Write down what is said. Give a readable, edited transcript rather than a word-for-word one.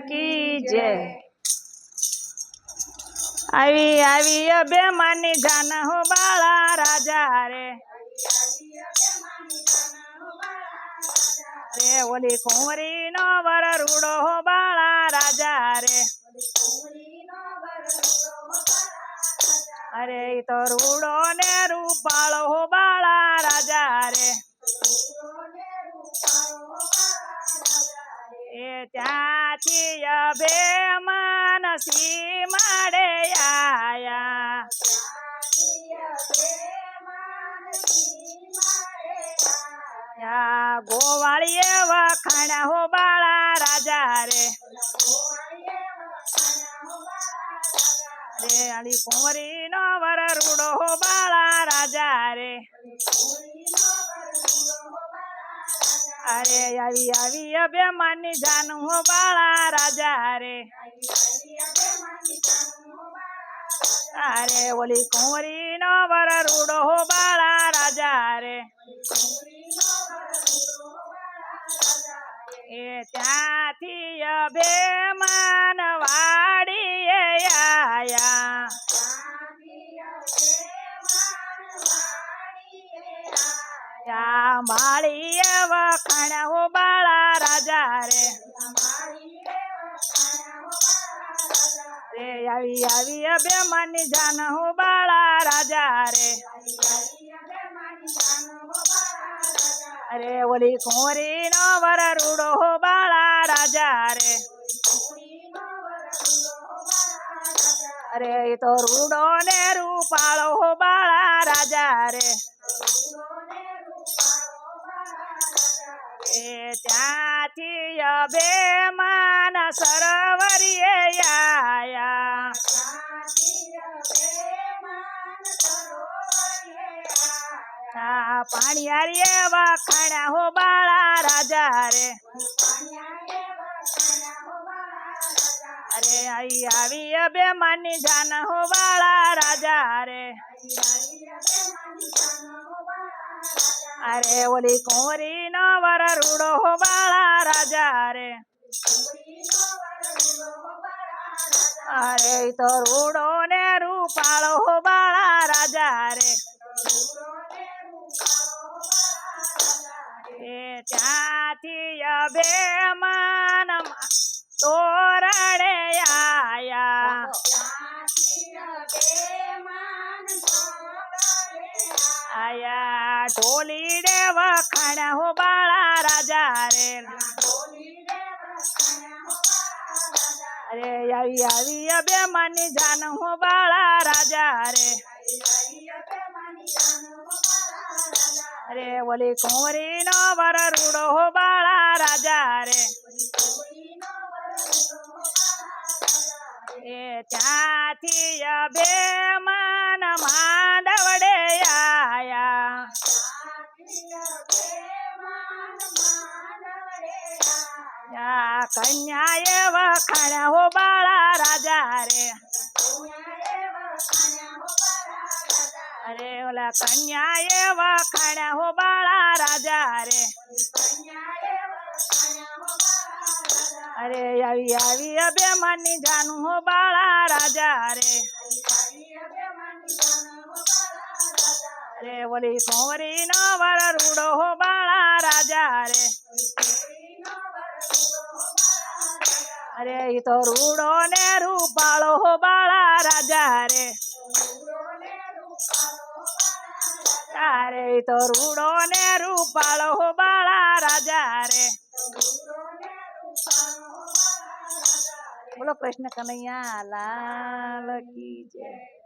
की जय। આવી આવી અભિમાની જાન હો બાળા રાજા રે રે ઓલી કુંવરી નો વર રૂડો હો બાળા રાજા રે અરે ઈ તો રૂડો ને રૂપાળો હો બાળા રાજા રે એ ત્યાંથી અભિમાન સીમાડે આયા ગોવાળીએ વખાણા હો બાળા રાજા રે રે અલી કુંવરી નો વર રૂડો હો બાળા રાજા રે અરે આવી આવી અભિમાની જાન હો બાળા રાજા રે અરે ઓલી કુંવરી નો વર રૂડો હો બાળા રાજા રે એ ત્યાંથી અભિમાન વાડીએ આયા માળીએ વખાણા હો બાળા રાજા રે રે આવી આવી અભિમાની જાન હો બાળા રાજા રે અરે ઓલી કુંવરી નો વર રૂડો હો બાળા રાજા રે અરે ઈ તો રૂડો ને રૂપાળો હો બાળા રાજા રે એ ત્યાંથી અભિમાન સરોવરીએ આયા પાણીયારીએ વખાણા હો બાળા રાજા રે અરે આવી આવી અભિમાની જાન હો બાળા રાજા રે અરે ઓલી કુંવરી નો વર રૂડો હો બાળા રાજા રે અરે ઈ તો રૂડો ને રૂપાળો હો બાળા રાજા રે એ ત્યાંથી અભિમાન તોરડે આયા આયા ઢોલી રે વખાણા હો બાળા રાજા રે અરે આવી આવી અભિમાની જાન હો બાળા રાજા રે અરે ઓલી કુંવરી નો વર રૂડો હો બાળા રાજા રે એ ત્યાંથી અભિમાન માંડવડે આયા કન્યાએ વખાણા હો બાળા રાજા રે અરે ઓલા કન્યાએ વખાણા હો બાળા રાજા રે અરે આવી આવી અભિમાની જાન હો બાળા રાજા રે અરે ઓલી કુંવરી નો વર રૂડો હો બાળા રાજા રે અરે ઈ તો રૂડો ને રૂપાળો હો બાળા રાજા રે અરે ઈ તો રૂડો ને રૂપાળો હો બાળા રાજા રે બોલો કૃષ્ણ કનૈયા લાલ કી જય।